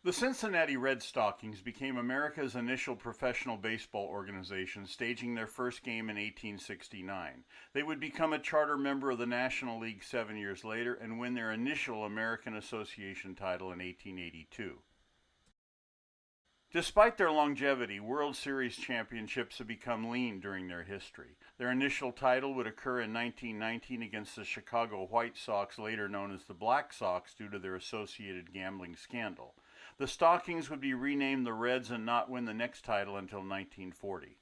The Cincinnati Red Stockings became America's initial professional baseball organization, staging their first game in 1869. They would become a charter member of the National League 7 years later and win their initial American Association title in 1882. Despite their longevity, World Series championships have become lean during their history. Their initial title would occur in 1919 against the Chicago White Sox, later known as the Black Sox, due to their associated gambling scandal. The Stockings would be renamed the Reds and not win the next title until 1940.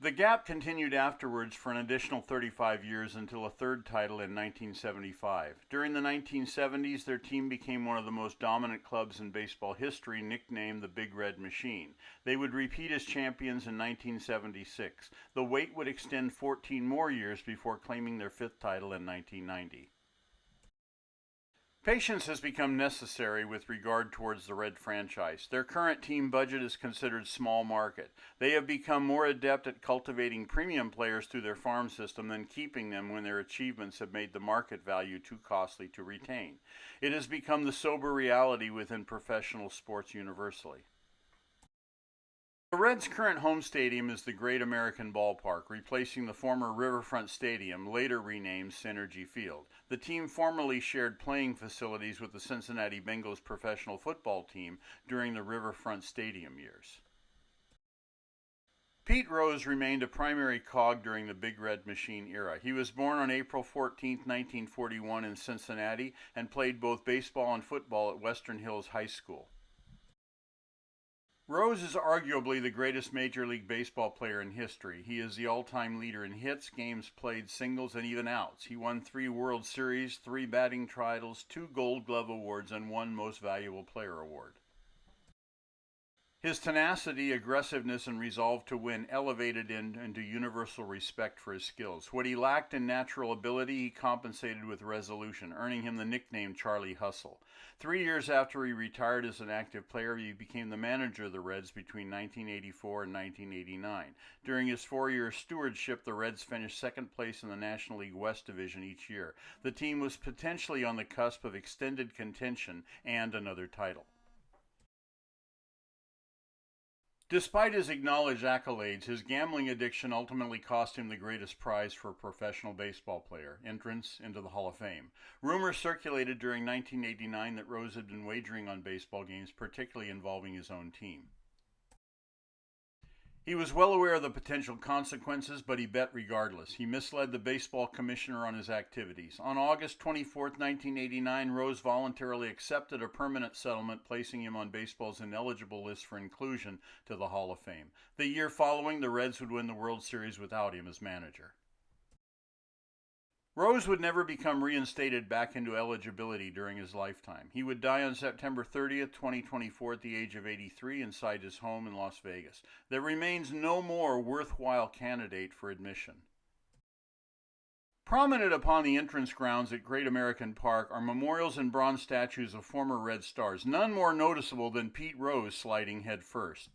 The gap continued afterwards for an additional 35 years until a third title in 1975. During the 1970s, their team became one of the most dominant clubs in baseball history, nicknamed the Big Red Machine. They would repeat as champions in 1976. The wait would extend 14 more years before claiming their fifth title in 1990. Patience has become necessary with regard towards the Red franchise. Their current team budget is considered small market. They have become more adept at cultivating premium players through their farm system than keeping them when their achievements have made the market value too costly to retain. It has become the sober reality within professional sports universally. The Reds' current home stadium is the Great American Ballpark, replacing the former Riverfront Stadium, later renamed Synergy Field. The team formerly shared playing facilities with the Cincinnati Bengals professional football team during the Riverfront Stadium years. Pete Rose remained a primary cog during the Big Red Machine era. He was born on April 14, 1941 in Cincinnati and played both baseball and football at Western Hills High School. Rose is arguably the greatest Major League Baseball player in history. He is the all-time leader in hits, games played, singles, and even outs. He won 3 World Series, 3 batting titles, 2 Gold Glove awards, and 1 Most Valuable Player award. His tenacity, aggressiveness, and resolve to win elevated him into universal respect for his skills. What he lacked in natural ability, he compensated with resolution, earning him the nickname Charlie Hustle. 3 years after he retired as an active player, he became the manager of the Reds between 1984 and 1989. During his 4-year stewardship, the Reds finished second place in the National League West Division each year. The team was potentially on the cusp of extended contention and another title. Despite his acknowledged accolades, his gambling addiction ultimately cost him the greatest prize for a professional baseball player, entrance into the Hall of Fame. Rumors circulated during 1989 that Rose had been wagering on baseball games, particularly involving his own team. He was well aware of the potential consequences, but he bet regardless. He misled the baseball commissioner on his activities. On August 24, 1989, Rose voluntarily accepted a permanent settlement, placing him on baseball's ineligible list for inclusion to the Hall of Fame. The year following, the Reds would win the World Series without him as manager. Rose would never become reinstated back into eligibility during his lifetime. He would die on September 30th, 2024 at the age of 83 inside his home in Las Vegas. There remains no more worthwhile candidate for admission. Prominent upon the entrance grounds at Great American Park are memorials and bronze statues of former Red Stars, none more noticeable than Pete Rose sliding head first.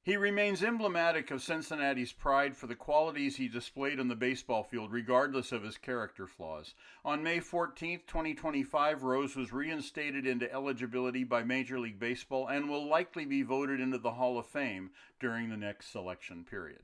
He remains emblematic of Cincinnati's pride for the qualities he displayed on the baseball field, regardless of his character flaws. On May 14, 2025, Rose was reinstated into eligibility by Major League Baseball and will likely be voted into the Hall of Fame during the next selection period.